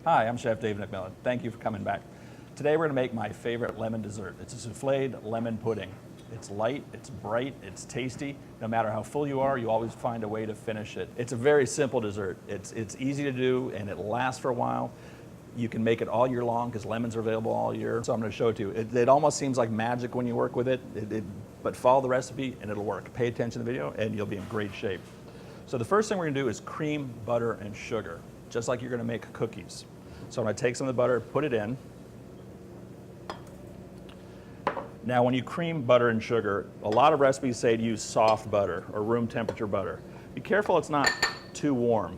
Hi, I'm Chef Dave McMillan. Thank you for coming back. Today we're going to make my favorite lemon dessert. It's a souffled lemon pudding. It's light, it's bright, it's tasty. No matter how full you are, you always find a way to finish it. It's a very simple dessert. It's easy to do and it lasts for a while. You can make it all year long because lemons are available all year. So I'm going to show it to you. It almost seems like magic when you work with it, but follow the recipe and it'll work. Pay attention to the video and you'll be in great shape. So the first thing we're going to do is cream, butter, and sugar, just like you're going to make cookies. So I'm going to take some of the butter, put it in. Now when you cream butter and sugar, a lot of recipes say to use soft butter or room temperature butter. Be careful it's not too warm,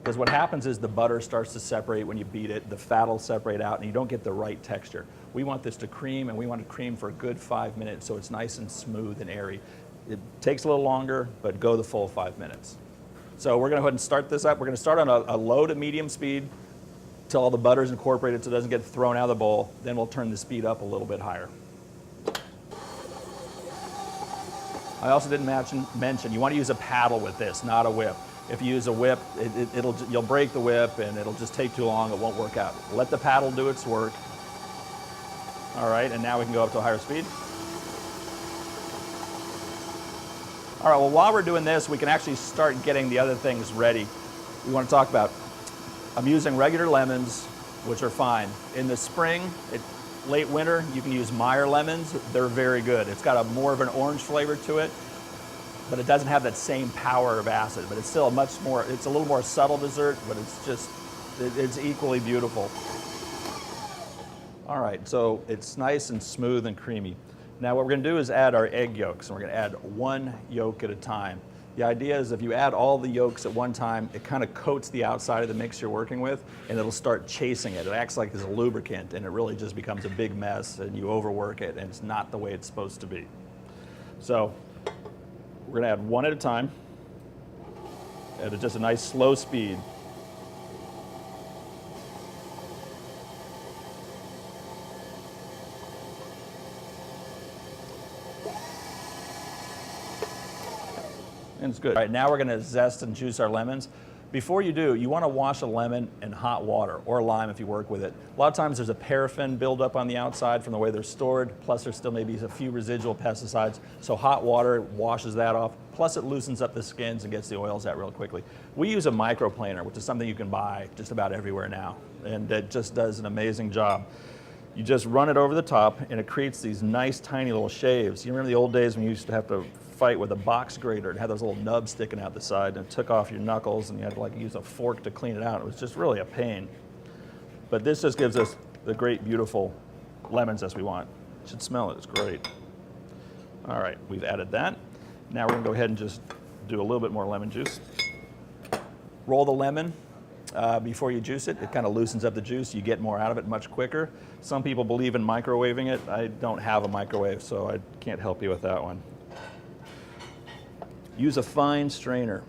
because what happens is the butter starts to separate when you beat it, the fat will separate out and you don't get the right texture. We want this to cream, and we want to cream for a good 5 minutes so it's nice and smooth and airy. It takes a little longer, but go the full 5 minutes. So we're going to go ahead and start this up. We're going to start on a low to medium speed till all the butter is incorporated so it doesn't get thrown out of the bowl. Then we'll turn the speed up a little bit higher. I also didn't mention you want to use a paddle with this, not a whip. If you use a whip, you'll break the whip and it'll just take too long. It won't work out. Let the paddle do its work. All right, and now we can go up to a higher speed. All right, well, while we're doing this, we can actually start getting the other things ready we want to talk about. I'm using regular lemons, which are fine. In the spring, late winter, you can use Meyer lemons. They're very good. It's got more of an orange flavor to it, but it doesn't have that same power of acid. But it's still it's a little more subtle dessert, but it's equally beautiful. All right, so it's nice and smooth and creamy. Now what we're going to do is add our egg yolks, and we're going to add one yolk at a time. The idea is if you add all the yolks at one time, it kind of coats the outside of the mix you're working with, and it'll start chasing it. It acts like it's a lubricant, and it really just becomes a big mess, and you overwork it, and it's not the way it's supposed to be. So we're going to add one at a time at just a nice slow speed. And it's good. All right, now we're going to zest and juice our lemons. Before you do, you want to wash a lemon in hot water, or lime if you work with it. A lot of times there's a paraffin buildup on the outside from the way they're stored, plus there's still maybe a few residual pesticides. So hot water washes that off, plus it loosens up the skins and gets the oils out real quickly. We use a microplaner, which is something you can buy just about everywhere now, and it just does an amazing job. You just run it over the top, and it creates these nice tiny little shaves. You remember the old days when you used to have to fight with a box grater and had those little nubs sticking out the side, and it took off your knuckles, and you had to use a fork to clean it out. It was just really a pain. But this just gives us the great, beautiful lemon zest we want. You should smell it. It's great. All right, we've added that. Now we're going to go ahead and just do a little bit more lemon juice. Roll the lemon before you juice it. It kind of loosens up the juice. You get more out of it much quicker. Some people believe in microwaving it. I don't have a microwave, so I can't help you with that one. Use a fine strainer.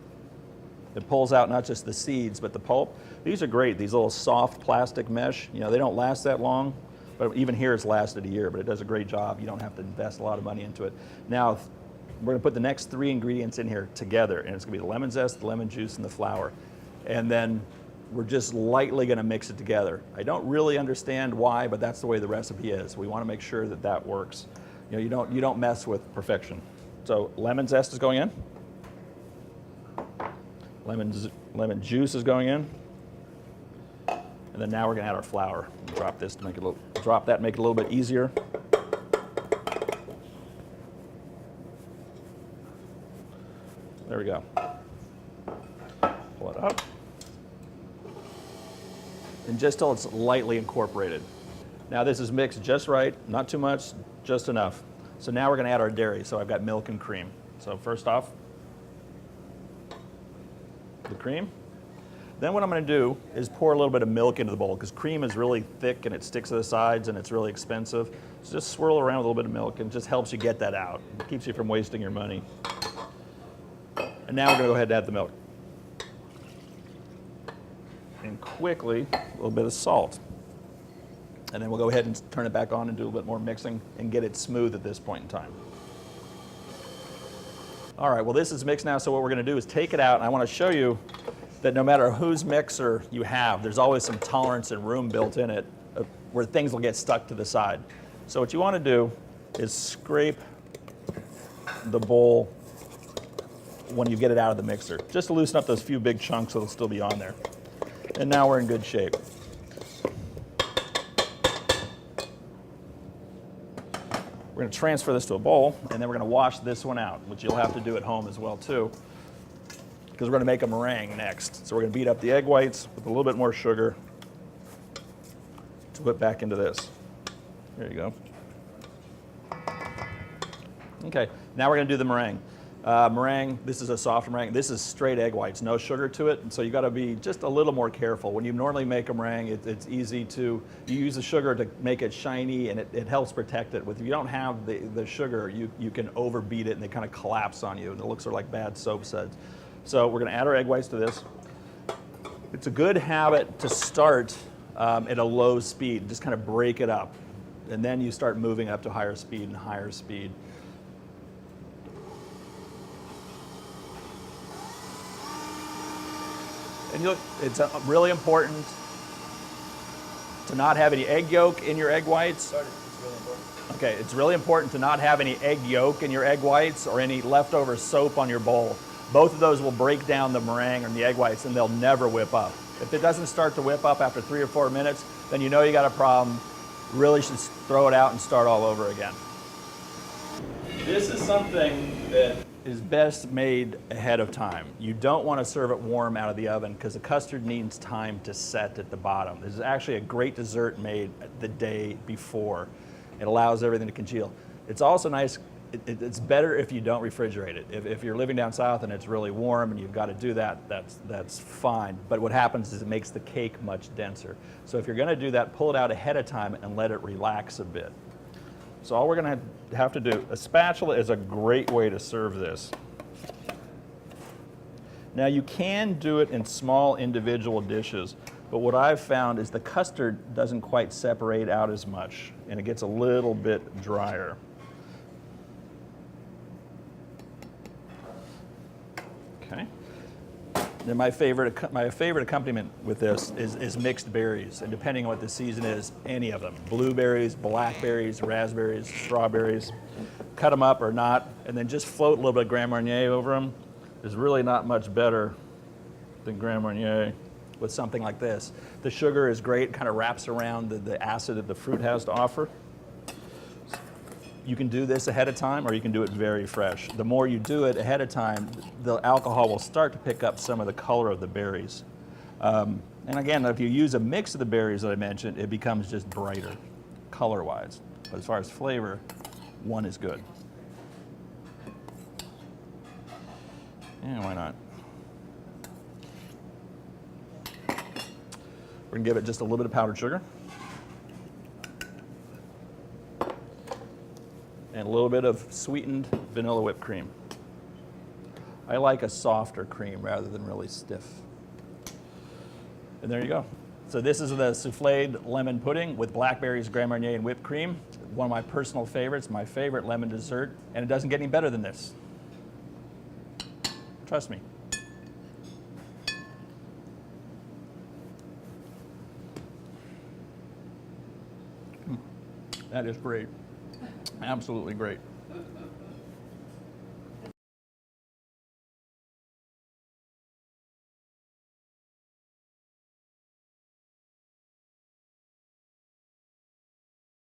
It pulls out not just the seeds, but the pulp. These are great, these little soft plastic mesh. You know, they don't last that long, but even here it's lasted a year, but it does a great job. You don't have to invest a lot of money into it. Now, we're gonna put the next 3 ingredients in here together, and it's gonna be the lemon zest, the lemon juice, and the flour. And then we're just lightly gonna mix it together. I don't really understand why, but that's the way the recipe is. We wanna make sure that that works. You know, you don't mess with perfection. So lemon zest is going in. Lemon juice is going in, and then now we're going to add our flour. Drop this to make it make it a little bit easier. There we go. Pull it up, and just till it's lightly incorporated. Now this is mixed just right, not too much, just enough. So now we're going to add our dairy. So I've got milk and cream. So first off, the cream. Then what I'm going to do is pour a little bit of milk into the bowl, because cream is really thick and it sticks to the sides and it's really expensive. So just swirl around with a little bit of milk, and it just helps you get that out. It keeps you from wasting your money. And now we're going to go ahead and add the milk. And quickly, a little bit of salt. And then we'll go ahead and turn it back on and do a little bit more mixing and get it smooth at this point in time. All right, well this is mixed now, so what we're going to do is take it out, and I want to show you that no matter whose mixer you have, there's always some tolerance and room built in it where things will get stuck to the side. So what you want to do is scrape the bowl when you get it out of the mixer, just to loosen up those few big chunks that'll still be on there. And now we're in good shape. We're going to transfer this to a bowl, and then we're going to wash this one out, which you'll have to do at home as well too, because we're going to make a meringue next. So we're going to beat up the egg whites with a little bit more sugar to whip back into this. There you go. Okay, now we're going to do the meringue. Meringue, this is a soft meringue. This is straight egg whites, no sugar to it, and so you got to be just a little more careful. When you normally make a meringue, it's easy to, you use the sugar to make it shiny, and it helps protect it. If you don't have the sugar, you can overbeat it, and they kind of collapse on you, and it looks sort of like bad soap suds. So we're going to add our egg whites to this. It's a good habit to start at a low speed, just kind of break it up, and then you start moving up to higher speed and higher speed. And you look, it's really important to not have any egg yolk in your egg whites. It's really important. Okay, it's really important to not have any egg yolk in your egg whites or any leftover soap on your bowl. Both of those will break down the meringue and the egg whites, and they'll never whip up. If it doesn't start to whip up after 3 or 4 minutes, then you know you got a problem. Really should throw it out and start all over again. This is something that is best made ahead of time. You don't want to serve it warm out of the oven because the custard needs time to set at the bottom. This is actually a great dessert made the day before. It allows everything to congeal. It's also nice, it's better if you don't refrigerate it. If you're living down south and it's really warm and you've got to do that, that's fine. But what happens is it makes the cake much denser. So if you're going to do that, pull it out ahead of time and let it relax a bit. So all we're going to have to do, a spatula is a great way to serve this. Now you can do it in small individual dishes, but what I've found is the custard doesn't quite separate out as much, and it gets a little bit drier. Okay. Then my favorite accompaniment with this is mixed berries, and depending on what the season is, any of them. Blueberries, blackberries, raspberries, strawberries. Cut them up or not, and then just float a little bit of Grand Marnier over them. Is really not much better than Grand Marnier with something like this. The sugar is great, kind of wraps around the acid that the fruit has to offer. You can do this ahead of time, or you can do it very fresh. The more you do it ahead of time, the alcohol will start to pick up some of the color of the berries. And again, if you use a mix of the berries that I mentioned, it becomes just brighter, color-wise. But as far as flavor, one is good. Yeah, why not? We're gonna give it just a little bit of powdered sugar. And a little bit of sweetened vanilla whipped cream. I like a softer cream rather than really stiff. And there you go. So this is the souffled lemon pudding with blackberries, Grand Marnier, and whipped cream. One of my personal favorites, my favorite lemon dessert, and it doesn't get any better than this. Trust me. That is great. Absolutely great.